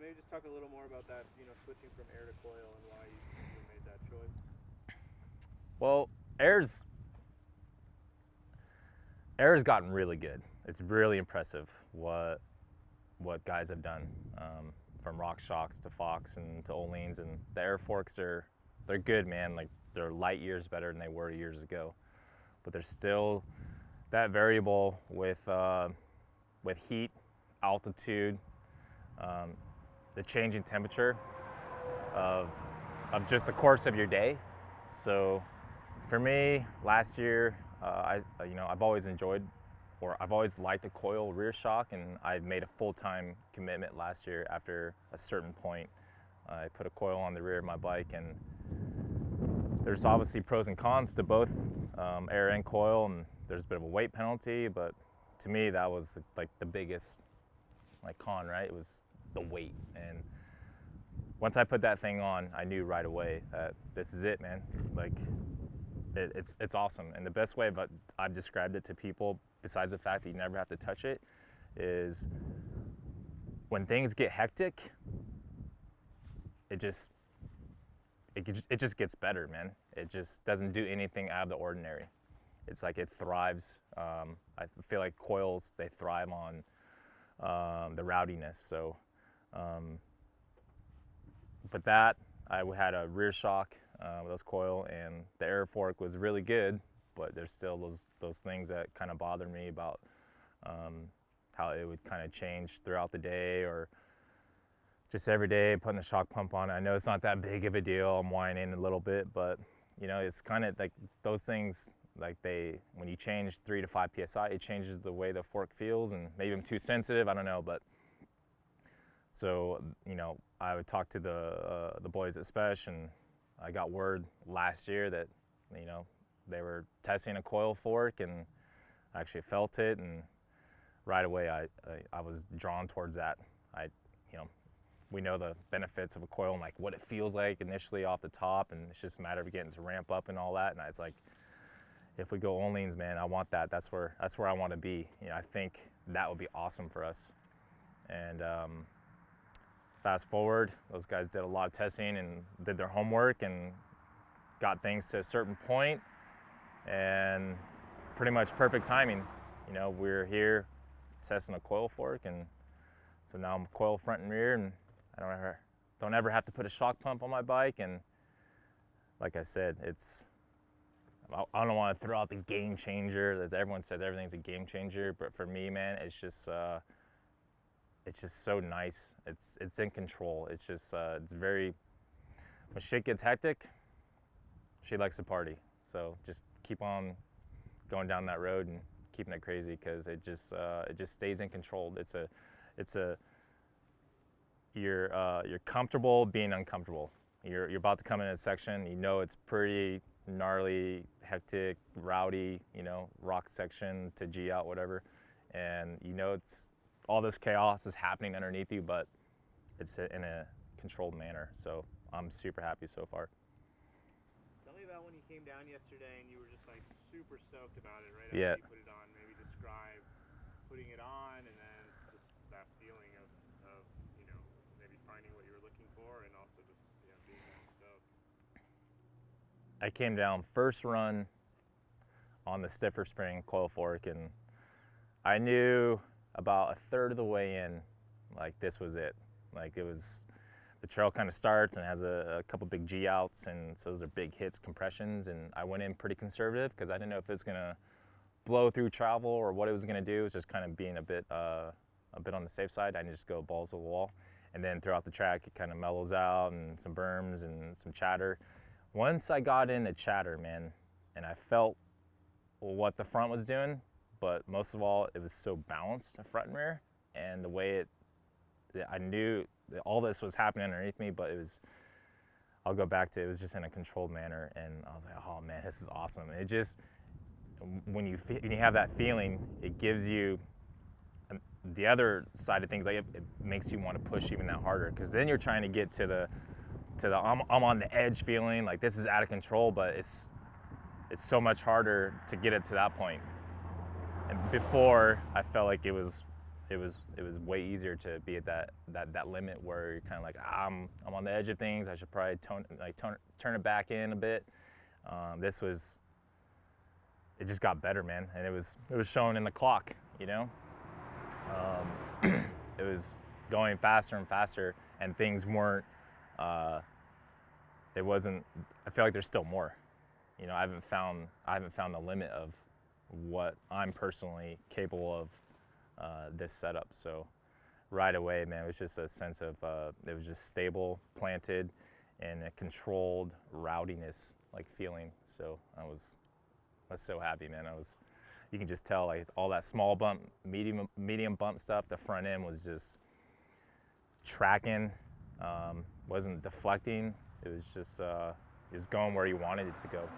maybe just talk a little more about that, switching from air to coil and why you made that choice. Well, air's gotten really good. It's really impressive what guys have done, from RockShox to Fox and to Oleans, and the air forks they're good, man. Like, they're light years better than they were years ago, but there's still that variable with heat, altitude, the changing temperature of just the course of your day. So for me, last year, I've always enjoyed, or I've always liked a coil rear shock, and I made a full-time commitment last year. After a certain point, I put a coil on the rear of my bike, and there's obviously pros and cons to both air and coil, and there's a bit of a weight penalty, but to me that was like the biggest con, right? It was the weight. And once I put that thing on, I knew right away that this is it, man. Like, it's awesome. And the best way I've described it to people, besides the fact that you never have to touch it, is when things get hectic, it just gets better, man. It just doesn't do anything out of the ordinary. It's like it thrives. I feel like coils, they thrive on the rowdiness. So, but that, I had a rear shock with this coil, and the air fork was really good, but there's still those things that kind of bother me about how it would kind of change throughout the day, or just every day putting the shock pump on. I know it's not that big of a deal. I'm whining a little bit, but it's kind of like those things, like when you change 3 to 5 psi, it changes the way the fork feels. And maybe I'm too sensitive, I don't know, but so I would talk to the boys at Spesh, and I got word last year that they were testing a coil fork, and I actually felt it, and right away I was drawn towards that. We know the benefits of a coil and like what it feels like initially off the top, and it's just a matter of getting to ramp up and all that. And it's like, if we go Oleans, man, I want that. That's where I want to be. I think that would be awesome for us. And fast forward, those guys did a lot of testing and did their homework and got things to a certain point, and pretty much perfect timing. We're here testing a coil fork, and so now I'm coil front and rear, and I don't ever have to put a shock pump on my bike. And like I said, I don't want to throw out the game changer. As everyone says, everything's a game changer, but for me, man, it's just so nice. It's in control. It's just it's very, when shit gets hectic, she likes to party. So just keep on going down that road and keeping it crazy, because it just stays in control. You're comfortable being uncomfortable. You're about to come in a section, it's pretty gnarly, hectic, rowdy, rock section to G out, whatever, and it's all this chaos is happening underneath you, but it's in a controlled manner. So I'm super happy so far. Tell me about when you came down yesterday and you were just like super stoked about it, right? Yeah. After you put it on, maybe describe putting it on, and then just that feeling of maybe finding what you were looking for, and also just being that stoked. I came down first run on the stiffer spring coil fork, and I knew about a third of the way in, like, this was it. Like, it was, the trail kind of starts and has a couple big G outs, and so those are big hits, compressions, and I went in pretty conservative because I didn't know if it was gonna blow through travel or what it was gonna do. It was just kind of being a bit on the safe side. I didn't just go balls to the wall. And then throughout the track, it kind of mellows out, and some berms and some chatter. Once I got in the chatter, man, and I felt what the front was doing, but most of all, it was so balanced, front and rear, and the way I knew that all this was happening underneath me, but I'll go back to, it was just in a controlled manner, and I was like, oh man, this is awesome. It just, when you have that feeling, it gives you the other side of things. Like, it makes you want to push even that harder, because then you're trying to get to the I'm on the edge feeling, like this is out of control, but it's so much harder to get it to that point. And before, I felt like it was it was way easier to be at that limit where you're kind of like, I'm on the edge of things. I should probably turn it back in a bit. This was, it just got better, man, and it was shown in the clock, you know. It was going faster and faster, and things weren't. It wasn't. I feel like there's still more. You know, I haven't found the limit of what I'm personally capable of this setup. So right away, man, it was just a sense of it was just stable, planted, and a controlled rowdiness like feeling. So I was so happy, man. You can just tell, like, all that small bump, medium bump stuff, the front end was just tracking, wasn't deflecting. It was just it was going where you wanted it to go.